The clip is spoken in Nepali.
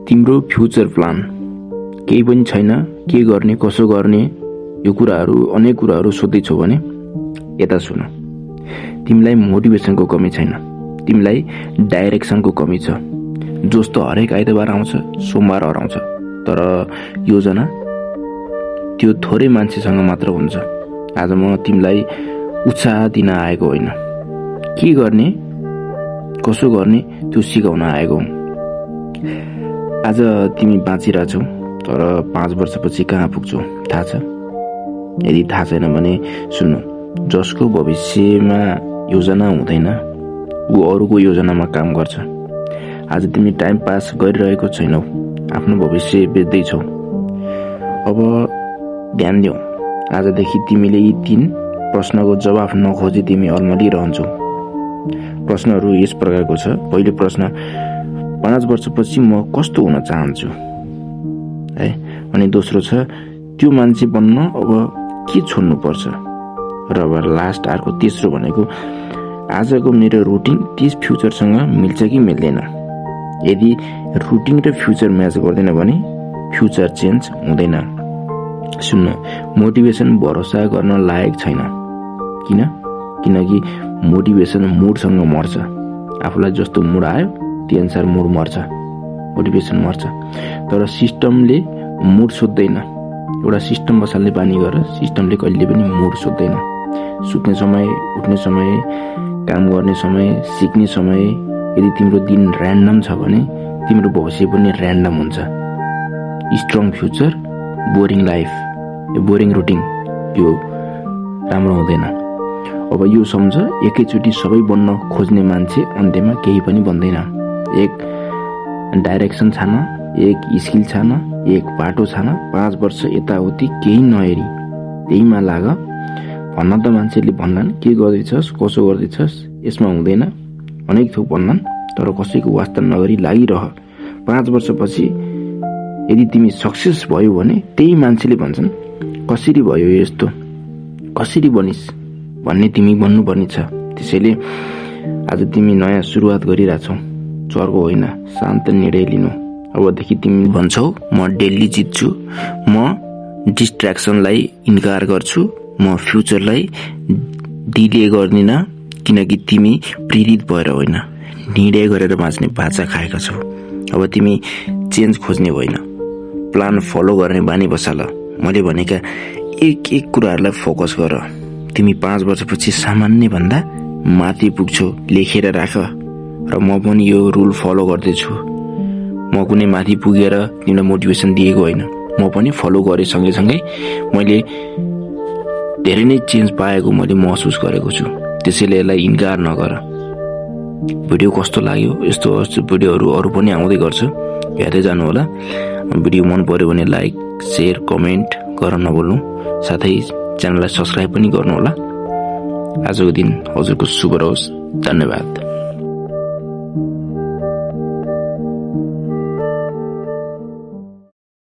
तिम्रो फ्युचर प्लान केही पनि छैन, के गर्ने कसो गर्ने यो कुराहरू अनेक कुराहरू सोध्दैछौ भने यता सुन। तिमीलाई मोटिभेसनको कमी छैन, तिमीलाई डाइरेक्सनको कमी छ। जोस त हरेक आइतबार आउँछ, सोमबार हराउँछ, तर योजना त्यो थोरै मान्छेसँग मात्र हुन्छ। आज म तिमीलाई उत्साह दिन आएको होइन, के गर्ने कसो गर्ने त्यो सिकाउन आएको हुँ। आज तिमी बाँचिरहेछौ, तर 5 वर्षपछि कहाँ पुग्छौ थाहा छ? यदि थाहा छैन भने सुन्नु, जसको भविष्यमा योजना हुँदैन ऊ अरूको योजनामा काम गर्छ। आज तिमी टाइम पास गरिरहेको छैनौ, आफ्नो भविष्य बेच्दैछौ। अब ध्यान देऊ, आजदेखि तिमीले यी 3 प्रश्नको जवाफ नखोजी तिमी अल्मलिरहन्छौ। प्रश्नहरू यस प्रकारको छ। पहिलो प्रश्न, 5 वर्षपछि म कस्तो हुन चाहन्छु है। अनि दोस्रो छ, त्यो मान्छे बन्न अब के छोड्नु पर्छ। र अब लास्ट अर्को तेस्रो भनेको, आजको मेरो रुटिन त्यस फ्युचरसँग मिल्छ कि मिल्दैन। यदि रुटिन र फ्युचर म्याच गर्दैन भने फ्युचर चेन्ज हुँदैन। सुन्नु, मोटिभेसन भरोसा गर्न लायक छैन। किनकि मोटिभेसन मुडसँग मर्छ। आफूलाई जस्तो मुड आयो त्यही अनुसार मुड मर्छ, मोटिभेसन मर्छ। तर सिस्टमले मुड सोध्दैन। एउटा सिस्टम बसाल्ने बानी गर, सिस्टमले कहिले पनि मुड सोध्दैन। सुत्ने समय, उठ्ने समय, काम गर्ने समय, सिक्ने समय, यदि तिम्रो दिन ऱ्यान्डम छ भने तिम्रो भविष्य पनि ऱ्यान्डम हुन्छ। Strong future, boring life, boring routine यो राम्रो हुँदैन। अब यो सम्झ, एकैचोटि सबै बन्न खोज्ने मान्छे अन्त्यमा केही पनि बन्दैन। एक डाइरेक्सन छान, एक स्किल छान, एक बाटो छान। 5 वर्ष यताउति केही नहेरी त्यहीमा लाग। भन्न त मान्छेले भन्लान् के गर्दैछस् कसो गर्दैछस्, यसमा हुँदैन, अनेक थोक भन्लान्, तर कसैको वास्ता नगरी लागिरह। 5 वर्षपछि यदि तिमी सक्सेस भयो भने त्यही मान्छेले भन्छन् कसरी भयो यस्तो, कसरी बनिस् भन्ने तिमी बन्नुपर्ने छ। त्यसैले आज तिमी नयाँ सुरुवात गरिरहेछौ, चर्को होइन, शान्त निर्णय लिनु। अबदेखि तिमी भन्छौ म डेली जित्छु, म डिस्ट्र्याक्सनलाई इन्कार गर्छु, म फ्युचरलाई डिले गर्दिन। किनकि तिमी प्रेरित भएर होइन, निर्णय गरेर बाँच्ने बाचा खाएका छौ। अब तिमी चेन्ज खोज्ने होइन, प्लान फलो गर्ने बानी बसाल। मैले भनेका एक कुराहरूलाई फोकस गर। तिमी 5 वर्षपछि सामान्य भन्दा माथि पुग्छौ, लेखेर राख। र म पनि यो रुल फलो गर्दैछु। म कुनै माथि पुगेर तिमीलाई मोटिभेसन दिएको होइन, म पनि फलो गरे सँगैसँगै मैले धेरै नै चेन्ज पाएको मैले महसुस गरेको छु। त्यसैले यसलाई इन्कार नगर। भिडियो कस्तो लाग्यो? यस्तो भिडियोहरू अरू पनि आउँदै गर्छ, हेर्दै जानु होला। भिडियो मन पर्यो भने लाइक, शेयर, कमेन्ट गर्न नभुल्नु। साथै च्यानललाई सब्स्क्राइब पनि गर्नु होला। आजको दिन हजुरको शुभ रहोस्। धन्यवाद।